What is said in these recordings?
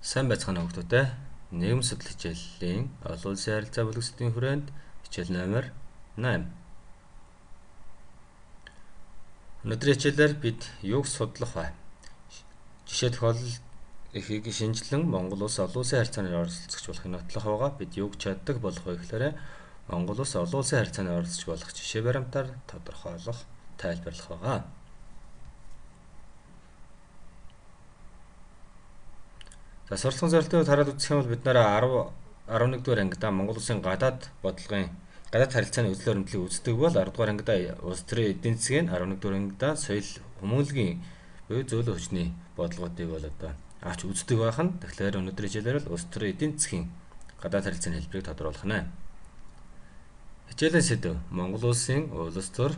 Сайн байцгаана уу хүүхдүүдээ. Нийгэм судлал хичээлийн олон улсын харилцаа бүлэгсдийн хүрээнд хичээл номер 8. Өнөөдрийн хичээлээр бид юуг судлах вэ? Жишээ тохиолдол эхийг шинжилэн Монгол улс олон улсын харилцааны оролцогч болохыг нотлох байгаа. Бид юуг чаддаг болох вэ гэхээр Монгол улс олон улсын харилцааны оролцогч болох жишээ баримтаар тодорхойлох, тайлбарлах байгаа. За суралцсан зорилтыг хараад үзэх юм бол бид нэр 11 дугаар ангидаа Монгол улсын гадаад харилцааны үзэл баримтлалыг үздэг бол 10 дугаар ангидаа улс төрийн эдийн засгийн 11 дугаар ангидаа соёл хүмүүнлэгийн буюу зөөлөн хүчний бодлогоодыг бол авч үздэг байх нь. Тэгэхээр өнөөдрийн хичээлээр л улс төрийн эдийн засгийн гадаад харилцааны хэлбэрийг тодорхойлох нь. Хичээлийн сэдэв Монгол улсын улс төр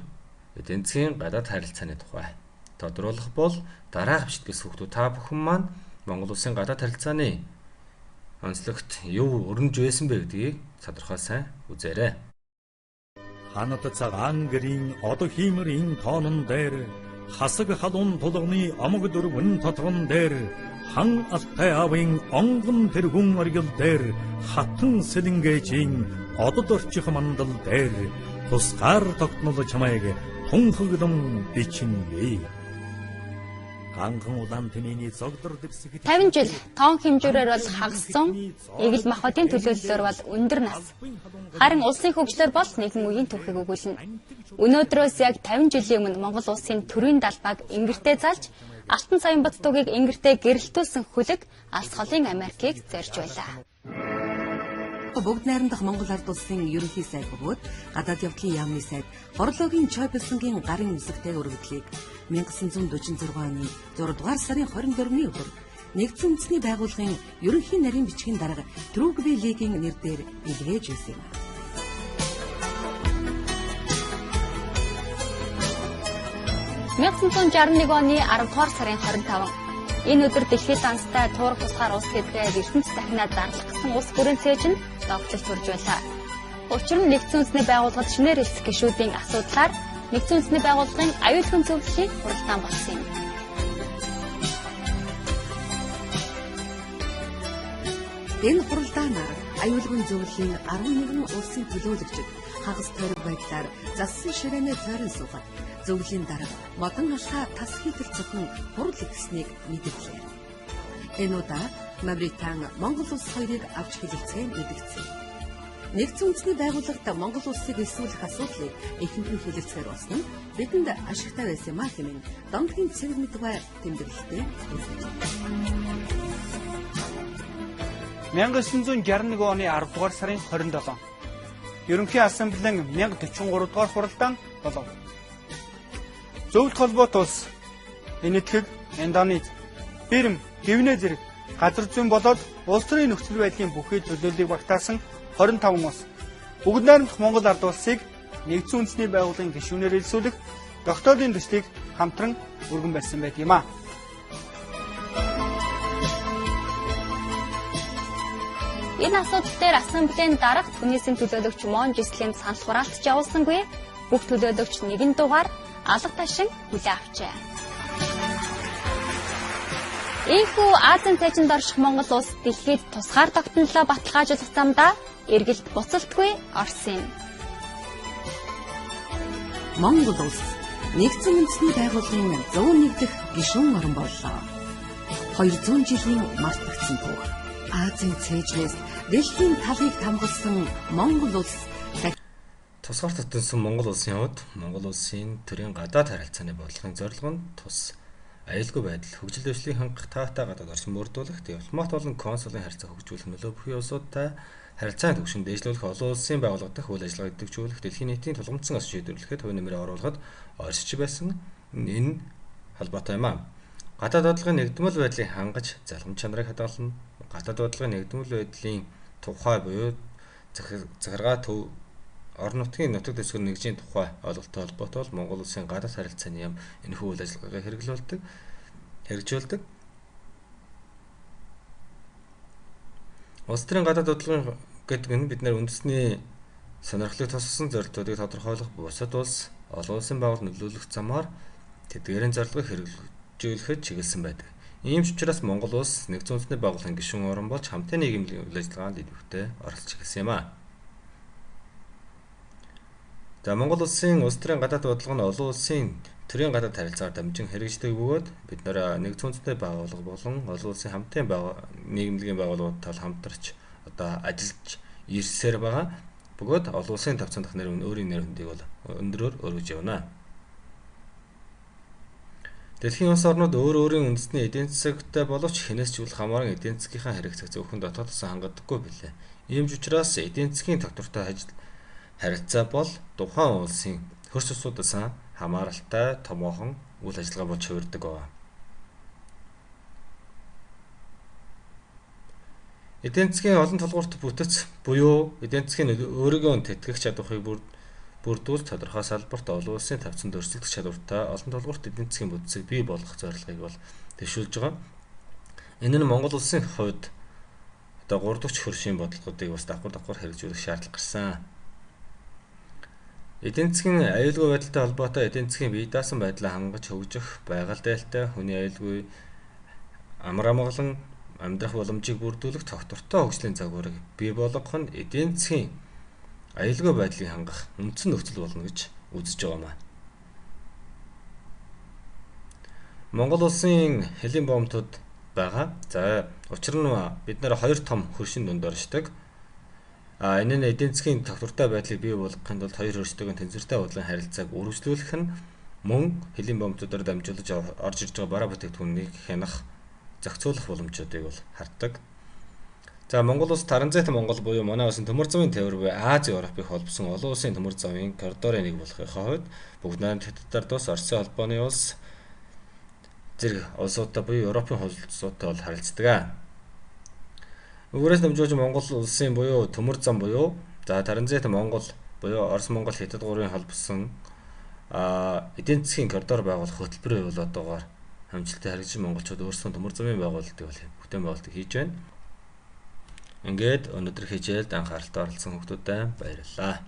эдийн засгийн гадаад харилцааны тухай тодруулах бол дараах бичгээс хүүхдүүд та бүхэн маань Монгол улсын гадаад харилцааны онцлогт юу өрнөж байсан бэ гэдгийг тодорхой сайн үзээрэй. Ханад цагаан гэрийн одо хиймэрийн тоонон дээр хасаг халуун тулганы амг дөрвөн татган дээр хан алтай авын онгон тэрхүн оргил дээр хатан сэлэнгээжийн одод орчих мандал дээр тусгаар тогтнол чамайг тунхагдан бичингээ. 50 жил тоон хэмжүүрээр бол хагассан, эгэл махбодын төлөөллөөр бол өндөр нас. Харин улсын хөгжлөөр бол нэгэн үеийн түүхийг өгүүлнэ. Өнөөдрөөс яг 50 жилийн өмнө Монгол улсын төрийн далбааг ингэртээ залж, Алтан саяын бат тугийг ингэртээ гэрэлтүүлсэн хүлэг алс холын Америкийг зорьж байлаа. Бүгд найрамдах Монгол ард улсын ерөнхий сайд бөгөөд гадаад явдлын яамны сайд Хорлоогийн Чойбилсонгийн гарын үсэгтэй өргөдлийг 1946 оны 6 дугаар сарын 24-ний өдөр нэгдсэн үндэсний байгууллагын ерөнхий нарийн бичгийн дарга Трүүгби лигийн нэрээр илгээж байсан юм. (1961 оны 10 дугаар сарын 25 энэ өдөр дэлхийд данстай туурах тусгаар улс гэдгээ ертөнц дахинаад зарлах гэсэн улс бүрийн цээж нь тогтцол төрж байлаа. Учир нь нэгдсэн үндэсний байгууллагад шинээр хэлсэн гишүүдийн асуудлаар нэгдсэн үндэсний байгууллагын аюулгүй зөвлөлийн хуралдаан болсон юм. Энэ хуралдаанаар аюулгүй зөвлөлийн 11 улсын төлөөлөгчид хагас тойрог байдлаар зассан ширээнээ тойрон суугаад зөвлөлийн дарга модон ашгаа тас хийтэл зөвхөн хурал ихснийг мэдэрлээ. Энэ удаа Мавритани Монгол улс хоёрыг авч хэлэлцээн мэдгдсэн. Нэгдсэн үндэсний байгууллагад Монгол улсыг эсвүүлэх асуудлыг ихэнхэн хэлэлцгээр болсон нь бидэнд ашигтай байсан юм а хэмээн Донгийн цэвэр мэдвэ тэмдэглэлтэй хэлжээ. 1961 оны 10 дугаар сарын 27 Ерөнхий ассамблеийн 1043 дугаар хуралдаан болов. Зөвлөлт холбоот улс Энэтхэг, Индонез, Бирм, Гвиней зэрэг газар зүйн болоод улс төрийн нөхцөл байдлын бүхий төлөөллийг багтаасан 25 улс бүгд найрамдах Монгол ард улсыг нэгдсэн үндэсний байгууллагын гишүүнээр элсүүлэх тогтоолын төслийг хамтран өргөн барьсан байт юм а. Энэ асуудал дээр ассамблеийн дарга Түнисийн төлөөлөгч Мон Жислэм санал хураалтч явуулсангүй бүх төлөөлөгч нэгэн дугаар алга ташин хүлээ авчээ. Ийхүү Азийн цайжинд орших Монгол улс дэлхийд тусгаар тогтнолоо баталгаажуулах замдаа эргэлт буцалтгүй орсон юм. Монгол улс нэгдсэн үндэсний байгууллагын 101 дахь гишүүн орон боллоо. 200 жилийн мартагдсан түүх. Азийн цайжнээс дэлхийн талыг хамгаалсан Монгол улс Тусгаар татсан Монгол улсын хувьд Монгол улсын төрийн гадаад харилцааны бодлогын зорилго нь тус аюулгүй байдал, хөгжил дэвшлийн хангах таатай гадаад орчин бүрдүүлэх, дипломат болон консулын харилцаа хөгжүүлэх нөлөө бүхий улсуудтай харилцааны түвшинд дэвшлүүлэх, олон улсын байгууллагад дэх үйл ажиллагааг идэвхжүүлэх, дэлхийн нийтийн тулгымдсан асуудал шийдвэрлэхэд хувь нэмрээ оруулахад оршиж байсан энэ холбоотой юм а. Гадаад бодлогын нэгдмэл байдлыг хангаж залхамж чанарыг хадгална. Гадаад бодлогын нэгдмэл байдлын тухай буюу захиргаа төв орон нутгийн нутаг дэвсгэр нэгжийн тухай ойлголттой холбоотой бол Монгол улсын гадаад харилцааны яам энэхүү үйл ажиллагаагаа хэрэгжүүлдэг. Улс төрийн гадаад бодлогын гэдэг нь бид нар үндэсний сонирхлыг тусгасан зорилтуудыг тодорхойлох бусад улс олон улсын байгууллагыг нөлөөлөх замаар тэдгээрийн зорилгыг хэрэгжүүлэхэд чиглэсэн байдаг. Ийм ч учраас Монгол улс нэгдсэн үндэсний байгууллагын гишүүн орн болж хамтын нийгмийн үйл ажиллагаанд идэвхтэй оролцож эхэлсэн юм а. За Монгол улсын улс төрийн гадаад бодлого нь олон улсын төрийн гадаад харилцаагаар дамжин хэрэгждэг бөгөөд бид нэр нэгдсэн үндэсний байгууллага болон олон улсын хамтын нийгмийн байгууллагуудтай хамтарч одоо ажиллаж ирсээр байгаа. Бөгөөд олон улсын тавцан дах нэр өөрийн нэр хүндийг бол өндөрөөр өргөж явна. Дэлхийн улс орнууд өөр өөрийн үндэсний эдийн засагтай боловч хинээс ч үл хамааран эдийн засгийнхаа хэрэгцээг зөвхөн дотоодоос хангадаггүй билээ. Ийм ч учраас эдийн засгийн тогтвортой харилцаа бол тухайн улсын хөрс усуудаас хамааралтай томоохон үйл ажиллагаа болж хувирдаг байна. Эдийн засгийн олон тулгуурт бүтэц буюу эдийн засгийн өөрийгөө тэтгэх чадварыг бүрдүүлж тодорхой салбарт олон улсын тавцанд өрсөлдөх чадвартай олон тулгуурт эдийн засгийн бүтцийг бий болгох зорилгыг бол дэвшүүлж байгаа. Энэ нь Монгол улсын хувьд одоо 3 дахь хөршийн бодлогуудыг бас давхар хэрэгжүүлэх шаардлага гарсан. Эдийн засгийн аюулгүй байдалтай холбоотой эдийн засгийн бие даасан байдлаа хангаж хөгжих, байгаль дээлтэй, хүний аюулгүй амар амгалан амьдрах боломжийг бүрдүүлэх тогтвортой хөгжлийн загварыг бий болгох нь эдийн засгийн аюулгүй байдлыг хангах үндсэн нөхцөл болно гэж үзэж байгаа маа. Монгол улсын хэлийн боомтууд байгаа. За учир нь бид нэр 2 том хөршин дунд оршдог. Энэ нь эдийн засгийн тогтвортой байдлыг бий болгохын тулд 2 хөршдөгийн тэнцвэртэй худлын харилцааг үргэлжлүүлэх нь мөн хэлийн боомтуудаар дамжуулж орж ирж байгаа бараа бүтээгдэхүүнийг хянах, зохицуулах боломжуудыг бол харддаг. За Монгол улс Таранзит Монгол буюу манай улсын төмөр завын тээвэр буй Ази Европыг холбосон олон улсын төмөр завын коридорын нэг болохын хувьд бүгд найрамд хятадаар тус Оросын холбооны улс зэрэг улсуудтай буюу Европын улсуудтай бол харилцдаг. Үүрээс дамжуулж Монгол улсын буюу төмөр зам буюу за Таранзит Монгол буюу Орос Монгол Хятад гурвын холбосон эдийн засгийн коридор байгуулах хөтөлбөрийн үйл одоогоор хамжилттай харилцан монголчууд өөрсдөө төмөр замын байгуулалтыг бол бүтээн байгуулалтыг хийж байна. Ингээд өнөөдөр хичээлд анхааралтай оролцсон хүмүүстээ баярлалаа.